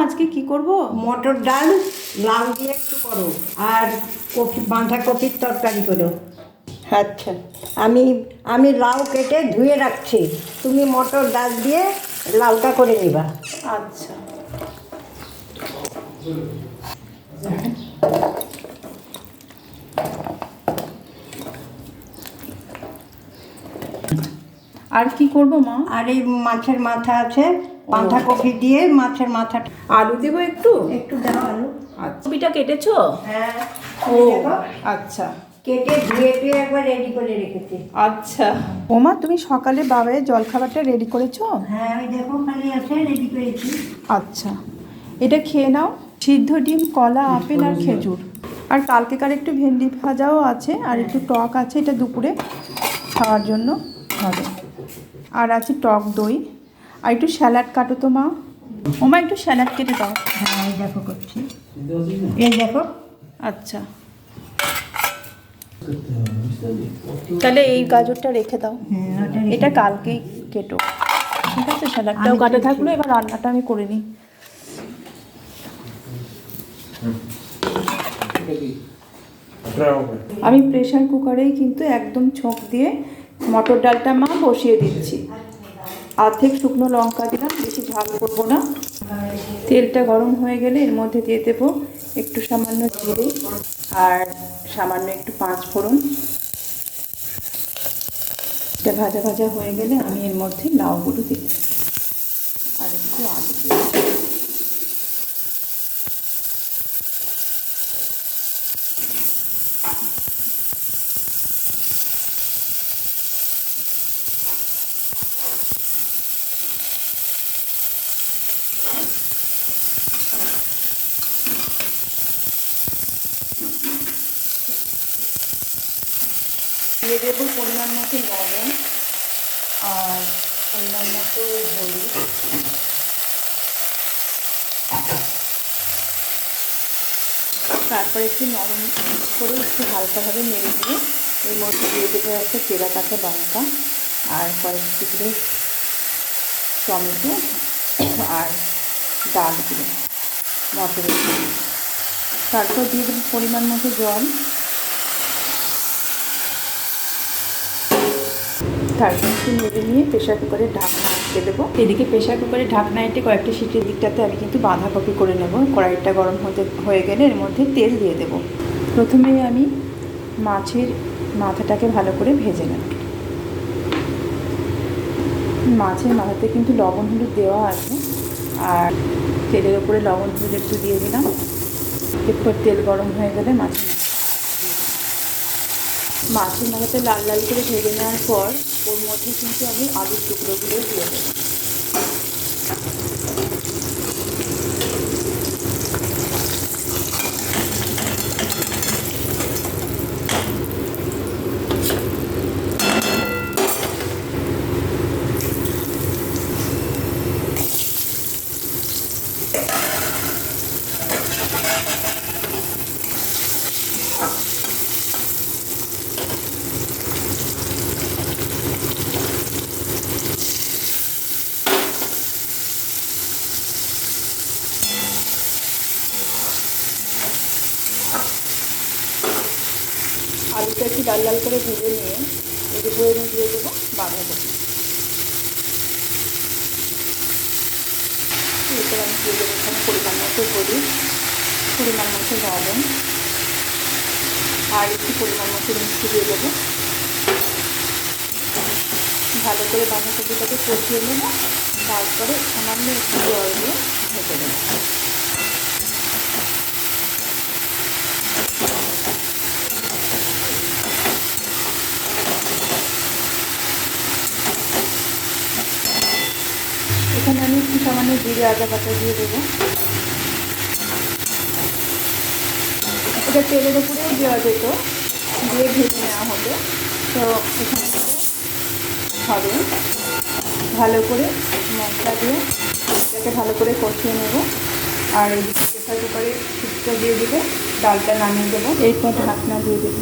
আজকে কি করব? মটর ডাল লাউ দিয়ে একটু করো, আর বাঁধাকপির তরকারি করো। আচ্ছা, আমি আমি লাউ কেটে ধুয়ে রাখছি, তুমি মটর ডাল দিয়ে লাউটা করে নিবা। আচ্ছা। আর কি করব মা? আর এই মাছের মাথা আছে, বাঁধাকপি দিয়ে মাছের মাথাটা আলু দেবো একটু? একটু দাও আলু। আচ্ছা, কপিটা কেটেছো? হ্যাঁ, ও দেখো, আচ্ছা কেটে ধুয়ে টুয়ে একবার রেডি করে রেখেছি। আচ্ছা। ওমা, তুমি সকালে বাবাইয়ের জলখাবারটা রেডি করেছো? হ্যাঁ, ওই দেখো খালি আছে, রেডি করেছি। আচ্ছা, এটা খেয়ে নাও। সিদ্ধ ডিম, কলা, আপেল আর খেজুর। আর কালকেকার একটু ভেন্ডি ভাজাও আছে, আর একটু টক আছে, এটা দুপুরে খাওয়ার জন্য হবে। আর আছে টক দই। আর একটু স্যালাড কাটো তো মা। ওমা, একটু স্যালাড কেটে দাও। হ্যাঁ, এই দেখো করছি, এই দেখো। আচ্ছা, তাহলে এই গাজরটা রেখে দাও। এটা কালকেই কেটো, ঠিক আছে? স্যালাডটাও কাটা থাকলো, এবার রান্নাটা আমি করে নিই। আমি প্রেশার কুকারেই কিন্তু একদম ছোঁক দিয়ে মটর ডালটা মা বসিয়ে দিচ্ছি। অর্ধেক শুকনো লঙ্কা দিলাম, বেশি ঝাল করবো না। তেলটা গরম হয়ে গেলে এর মধ্যে দিয়ে দেবো একটু সামান্য জিরে আর সামান্য একটু পাঁচ ফোড়ন। এটা ভাজা ভাজা হয়ে গেলে আমি এর মধ্যে লাউগুলো দিই আর একটু আলু দিই। দিয়ে দেবো পরিমাণ মতো লবণ আর পরিমাণ মতো হলুদ। তারপরে একটু নরম করে একটু হালকাভাবে নেড়ে নিয়ে এর মধ্যে দিয়ে দেবো একটা চেরা কাঁচা লঙ্কা আর কয়েক টুকরো টমেটো আর ডালগুলো, মটরের ডাল। তারপর দিয়ে দেবো পরিমাণ মতো জল। তারপর একটু নেড়ে নিয়ে প্রেশার কুকারের ঢাকনা আটকে দেবো। এদিকে প্রেশার কুকারের ঢাকনা এঁটে কয়েকটা সিটির দিকটাতে আমি কিন্তু বাঁধাকপি করে নেব। কড়াইটা গরম হয়ে গেলে এর মধ্যে তেল দিয়ে দেবো। প্রথমেই আমি মাছের মাথাটাকে ভালো করে ভেজে নেব। মাছের মাথাতে কিন্তু লবণ হলুদ দেওয়া আছে, আর তেলের ওপরে লবণ হলুদ একটু দিয়ে দিলাম। এরপর তেল গরম হয়ে গেলে মাছের মাথাতে লাল লাল করে ভেজে নেওয়ার পর ওর মধ্যে কিন্তু আমি আলুর টুকরোগুলো দিয়ে দেবো। আলুটা একটু লাল লাল করে ভেজে নিয়ে এর উপরে আমি দিয়ে দেবো বাঁধাকপি। এরপর আমি দিয়ে দেবো এখানে পরিমাণ মতো হলুদ, পরিমাণ মতো লবণ আর একটু পরিমাণ মতো মিষ্টি দিয়ে দেবো। ভালো করে বাঁধাকপিটাকে কষিয়ে নেবো, তারপরে সামান্য একটু জল দিয়ে ঢেকে দেবো। এখানে আমি একটু সামান্য জিরে আদা বাটা দিয়ে দেবো। এটা তেলের উপরেও দেওয়া যেত, দিয়ে ভেজে নেওয়া হতো, তো এখানে হবে ভালো করে মশলা দিয়ে এটাকে ভালো করে কষিয়ে নেব। আর এদিকে প্রেসার কুকারে সিটিটা দিয়ে দিলে ডালটা নামিয়ে দেবো। এরপর ঢাকনা দিয়ে দেবো।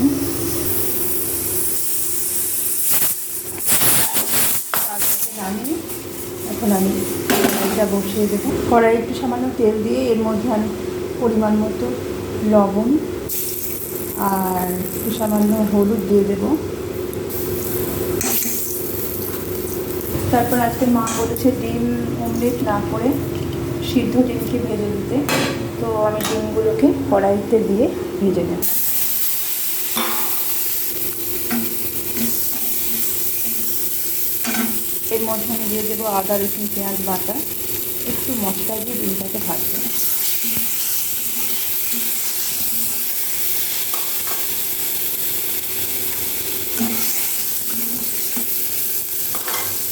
ডালটাকে নামিয়ে এখন আমি কড়াইটা বসিয়ে দেবো। কড়াই একটু সামান্য তেল দিয়ে এর মধ্যে আমি পরিমাণ মতো লবণ আর একটু সামান্য হলুদ দিয়ে দেবো। তারপর আজকে মা বলেছে ডিম অমলেট না করে সিদ্ধ ডিমকে ভেজে দিতে, তো আমি ডিমগুলোকে কড়াইতে দিয়ে ভেজে নেব। এর মধ্যে আমি দিয়ে দেবো আদা রসুন পেঁয়াজ বাটা, একটু মশলা দিয়ে ডিমটাকে ভাজবো।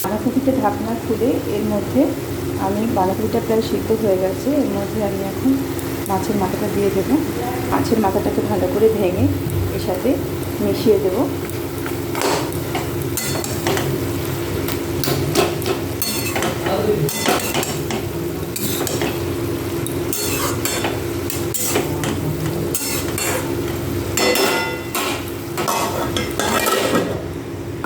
বাঁধাকপিটা ঢাকনা খুলে এর মধ্যে আমি বাঁধাকপিটা প্রায় সিদ্ধ হয়ে গেছে, এর মধ্যে আমি এখন মাছের মাথাটা দিয়ে দেবো। মাছের মাথাটাকে ভালো করে ভেঙে এর সাথে মিশিয়ে দেবো।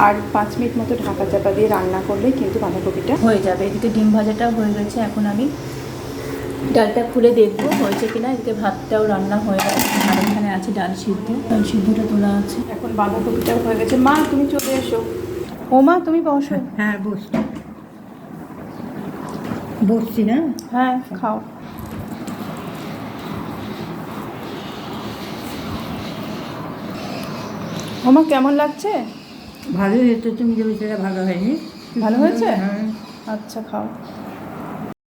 আর 5 মিনিট মতো ঢাকা চাপা দিয়ে রান্না করলে কিন্তু বাঁধাকপিটা হয়ে যাবে। এদিকে ডিম ভাজাটাও হয়ে গেছে, এখন আমি ডালটা খুলে দেখবো হয়েছে কিনা। এদিকে ভাতটাও রান্না হয়ে গেছে, আর এখানে আছে ডাল সিদ্ধটা তোলা আছে। এখন বাঁধাকপিটাও হয়ে গেছে। মা তুমি চলে এসো। ও মা তুমি বসো। হ্যাঁ বসছি না। হ্যাঁ খাও। ও মা কেমন লাগছে? ভালোই হয়েছে, তুমি যে সেটা ভালো হয়নি। ভালো হয়েছে? হ্যাঁ। আচ্ছা খাও।